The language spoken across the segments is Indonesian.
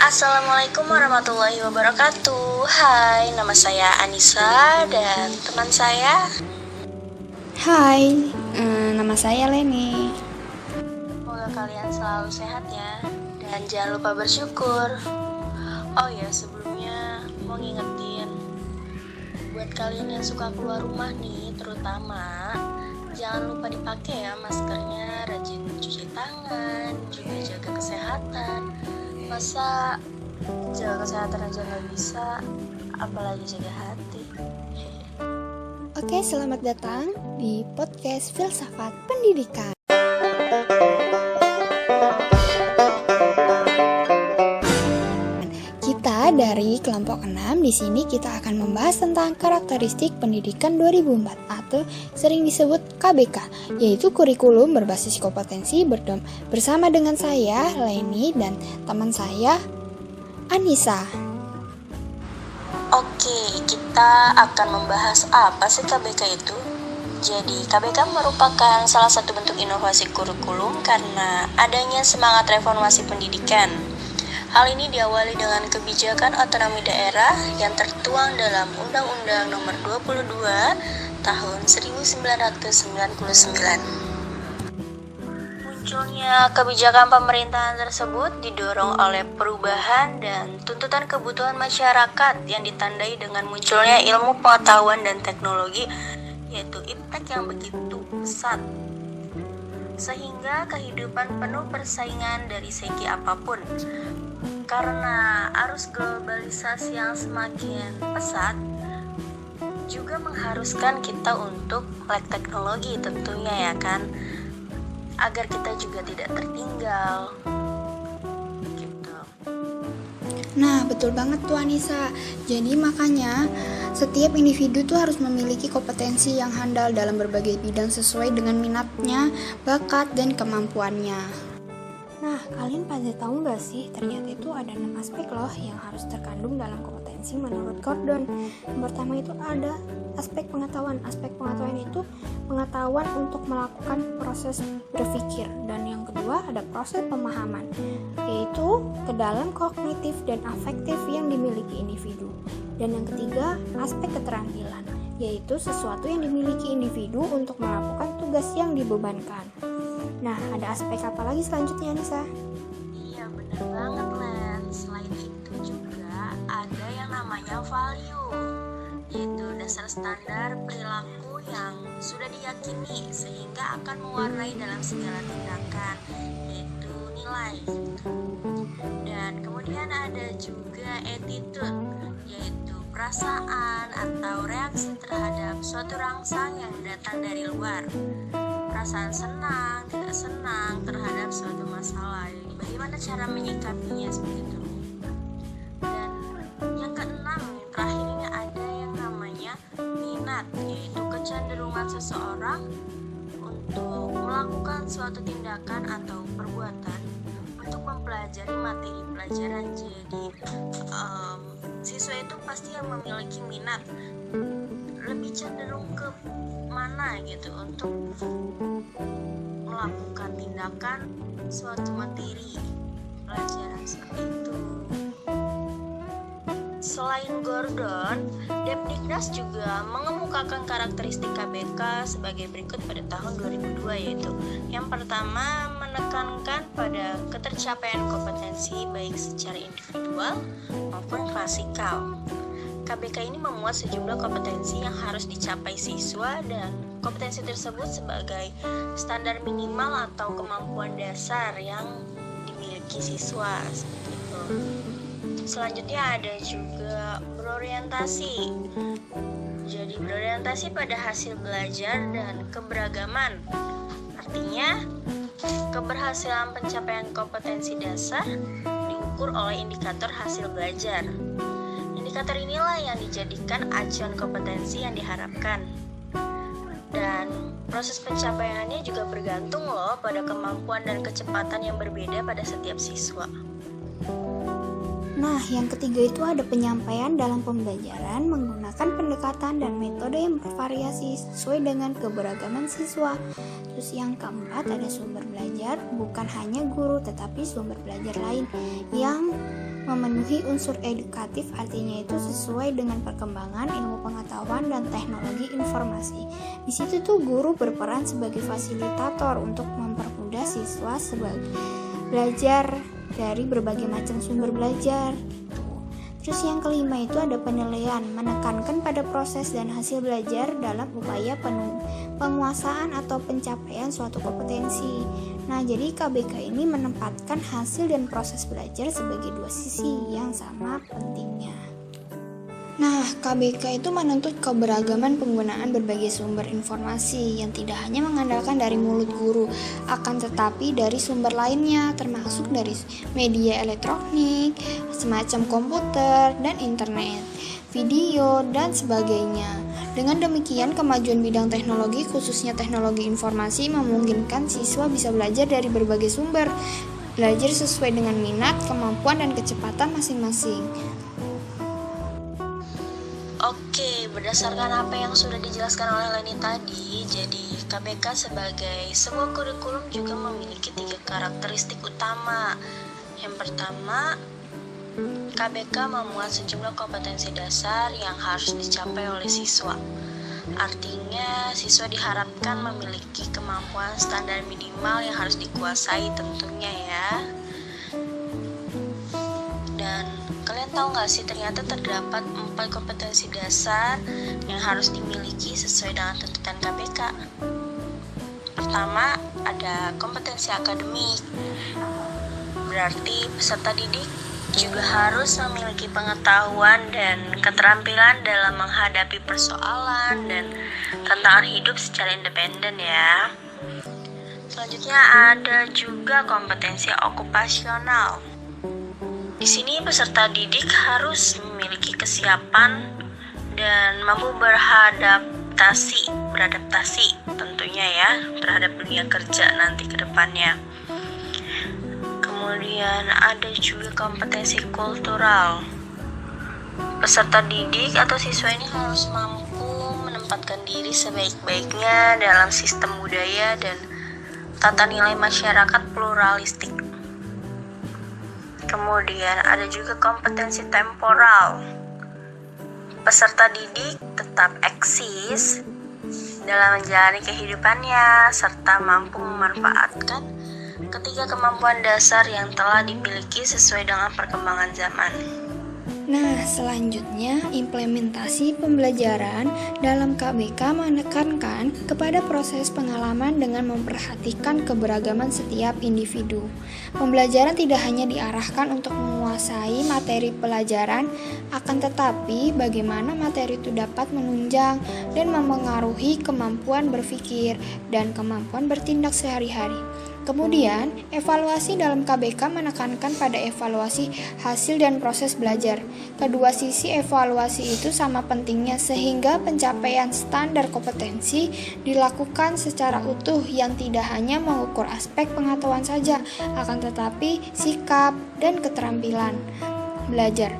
Assalamualaikum warahmatullahi wabarakatuh. Hai, nama saya Anissa dan teman saya. Hai, nama saya Leni. Semoga kalian selalu sehat ya, dan jangan lupa bersyukur. Oh ya, sebelumnya mau ngingetin buat kalian yang suka keluar rumah nih, terutama jangan lupa dipakai ya maskernya, rajin cuci tangan, juga jaga kesehatan. Masa jaga kesehatan aja nggak bisa, apalagi jaga hati. Oke, selamat datang di podcast Filsafat Pendidikan. Kita dari kelompok 6 di sini kita akan membahas tentang karakteristik pendidikan 2004 atau sering disebut KBK, yaitu kurikulum berbasis kompetensi bersama dengan saya Leni dan teman saya Anissa. Oke, kita akan membahas apa sih KBK itu? Jadi, KBK merupakan salah satu bentuk inovasi kurikulum karena adanya semangat reformasi pendidikan. Hal ini diawali dengan kebijakan otonomi daerah yang tertuang dalam Undang-Undang Nomor 22 Tahun 1999. Munculnya kebijakan pemerintahan tersebut didorong oleh perubahan dan tuntutan kebutuhan masyarakat yang ditandai dengan munculnya ilmu pengetahuan dan teknologi, yaitu iptek yang begitu pesat, sehingga kehidupan penuh persaingan dari segi apapun. Karena arus globalisasi yang semakin pesat juga mengharuskan kita untuk melek teknologi tentunya ya kan, agar kita juga tidak tertinggal gitu. Nah, betul banget tuh Anissa. Jadi makanya setiap individu tuh harus memiliki kompetensi yang handal dalam berbagai bidang sesuai dengan minatnya, bakat, dan kemampuannya. Nah, kalian pada tahu nggak sih, ternyata itu ada 6 aspek loh yang harus terkandung dalam kompetensi menurut Gordon. Yang pertama itu ada aspek pengetahuan. Aspek pengetahuan itu pengetahuan untuk melakukan proses berpikir. Dan yang kedua ada proses pemahaman, yaitu ke dalam kognitif dan afektif yang dimiliki individu. Dan yang ketiga aspek keterampilan, yaitu sesuatu yang dimiliki individu untuk melakukan tugas yang dibebankan. Nah, ada aspek apa lagi selanjutnya, Nisa? Iya, benar banget, Len. Selain itu juga ada yang namanya value, yaitu dasar standar perilaku yang sudah diyakini sehingga akan mewarnai dalam segala tindakan, yaitu nilai. Dan kemudian ada juga attitude, yaitu perasaan atau reaksi terhadap suatu rangsang yang datang dari luar. Perasaan senang, tidak senang terhadap suatu masalah. Bagaimana cara menyikapinya seperti itu. Dan yang keenam, yang terakhir ini ada yang namanya minat, yaitu kecenderungan seseorang untuk melakukan suatu tindakan atau perbuatan untuk mempelajari materi pelajaran. Jadi siswa itu pasti yang memiliki minat, lebih cenderung ke mana gitu untuk melakukan tindakan suatu materi pelajaran seperti itu. Selain Gordon, Depdiknas juga mengemukakan karakteristik KBK sebagai berikut pada tahun 2002, yaitu yang pertama menekankan pada ketercapaian kompetensi baik secara individual maupun klasikal. KBK ini memuat sejumlah kompetensi yang harus dicapai siswa dan kompetensi tersebut sebagai standar minimal atau kemampuan dasar yang dimiliki siswa seperti itu. Selanjutnya ada juga berorientasi. Jadi berorientasi pada hasil belajar dan keberagaman. Artinya keberhasilan pencapaian kompetensi dasar diukur oleh indikator hasil belajar. Indikator inilah yang dijadikan acuan kompetensi yang diharapkan. Dan proses pencapaiannya juga bergantung loh pada kemampuan dan kecepatan yang berbeda pada setiap siswa. Nah, yang ketiga itu ada penyampaian dalam pembelajaran menggunakan pendekatan dan metode yang bervariasi sesuai dengan keberagaman siswa. Terus yang keempat ada sumber belajar, bukan hanya guru tetapi sumber belajar lain yang memenuhi unsur edukatif, artinya itu sesuai dengan perkembangan ilmu pengetahuan dan teknologi informasi. Di situ tuh guru berperan sebagai fasilitator untuk mempermudah siswa belajar dari berbagai macam sumber belajar. Terus yang kelima itu ada penilaian, menekankan pada proses dan hasil belajar dalam upaya penguasaan atau pencapaian suatu kompetensi. Nah, jadi KBK ini menempatkan hasil dan proses belajar sebagai dua sisi yang sama pentingnya. Nah, KBK itu menuntut keberagaman penggunaan berbagai sumber informasi yang tidak hanya mengandalkan dari mulut guru, akan tetapi dari sumber lainnya, termasuk dari media elektronik, semacam komputer dan internet, video, dan sebagainya. Dengan demikian, kemajuan bidang teknologi, khususnya teknologi informasi, memungkinkan siswa bisa belajar dari berbagai sumber, belajar sesuai dengan minat, kemampuan, dan kecepatan masing-masing. Oke, berdasarkan apa yang sudah dijelaskan oleh Leni tadi, jadi KBK sebagai sebuah kurikulum juga memiliki 3 karakteristik utama. Yang pertama, KBK memuat sejumlah kompetensi dasar yang harus dicapai oleh siswa. Artinya, siswa diharapkan memiliki kemampuan standar minimal yang harus dikuasai tentunya ya. Dan kalian tahu nggak sih, ternyata terdapat 4 kompetensi dasar yang harus dimiliki sesuai dengan tuntutan KBK. Pertama, ada kompetensi akademik. Berarti peserta didik juga harus memiliki pengetahuan dan keterampilan dalam menghadapi persoalan dan tantangan hidup secara independen ya. Selanjutnya ada juga kompetensi okupasional. Di sini peserta didik harus memiliki kesiapan dan mampu beradaptasi tentunya ya terhadap dunia kerja nanti ke depannya. Kemudian ada juga kompetensi kultural. Peserta didik atau siswa ini harus mampu menempatkan diri sebaik-baiknya dalam sistem budaya dan tata nilai masyarakat pluralistik. Kemudian ada juga kompetensi temporal. Peserta didik tetap eksis dalam menjalani kehidupannya serta mampu memanfaatkan ketiga kemampuan dasar yang telah dimiliki sesuai dengan perkembangan zaman. Nah, selanjutnya implementasi pembelajaran dalam KBK menekankan kepada proses pengalaman dengan memperhatikan keberagaman setiap individu. Pembelajaran tidak hanya diarahkan untuk menguasai materi pelajaran, akan tetapi bagaimana materi itu dapat menunjang dan mempengaruhi kemampuan berpikir dan kemampuan bertindak sehari-hari. Kemudian, evaluasi dalam KBK menekankan pada evaluasi hasil dan proses belajar. Kedua sisi evaluasi itu sama pentingnya sehingga pencapaian standar kompetensi dilakukan secara utuh yang tidak hanya mengukur aspek pengetahuan saja, akan tetapi sikap dan keterampilan belajar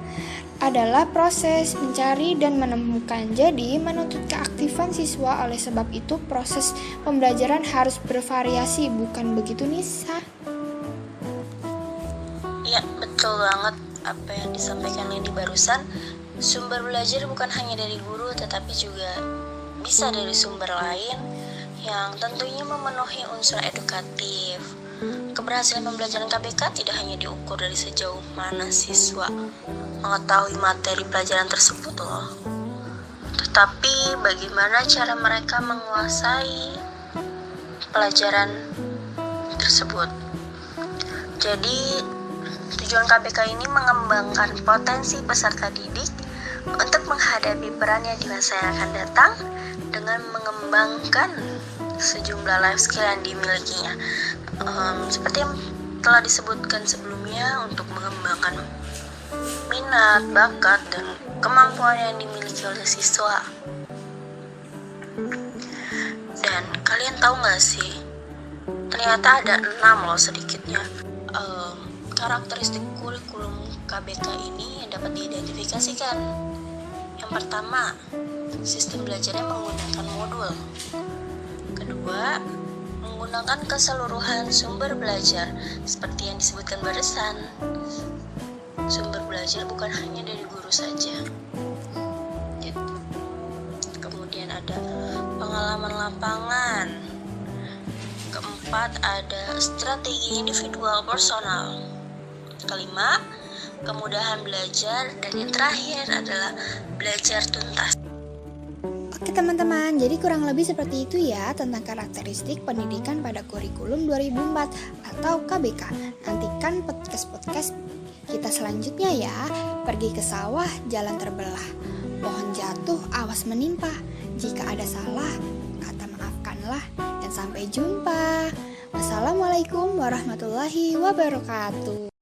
adalah proses mencari dan menemukan. Jadi, menuntut keaktifan siswa. Oleh sebab itu, proses pembelajaran harus bervariasi, bukan begitu, Nisa? Ya, betul banget apa yang disampaikan Leni barusan. Sumber belajar bukan hanya dari guru, tetapi juga bisa dari sumber lain yang tentunya memenuhi unsur edukatif. Keberhasilan pembelajaran KBK tidak hanya diukur dari sejauh mana siswa mengetahui materi pelajaran tersebut loh, tetapi bagaimana cara mereka menguasai pelajaran tersebut. Jadi tujuan KBK ini mengembangkan potensi peserta didik untuk menghadapi perannya di masa yang akan datang dengan mengembangkan sejumlah life skill yang dimilikinya. Seperti yang telah disebutkan sebelumnya, untuk mengembangkan minat, bakat, dan kemampuan yang dimiliki oleh siswa. Dan kalian tahu gak sih, ternyata ada 6 loh sedikitnya karakteristik kurikulum KBK ini dapat diidentifikasikan. Yang pertama, sistem belajarnya menggunakan modul. Kedua, menggunakan keseluruhan sumber belajar seperti yang disebutkan barusan. Sumber belajar bukan hanya dari guru saja. Kemudian ada pengalaman lapangan. Keempat, ada strategi individual personal. Kelima, kemudahan belajar. Dan yang terakhir adalah belajar tuntas. Oke teman-teman, jadi kurang lebih seperti itu ya tentang karakteristik pendidikan pada kurikulum 2004 atau KBK. Nantikan podcast-podcast kita selanjutnya ya. Pergi ke sawah, jalan terbelah. Pohon jatuh, awas menimpa. Jika ada salah, kata maafkanlah. Dan sampai jumpa. Wassalamualaikum warahmatullahi wabarakatuh.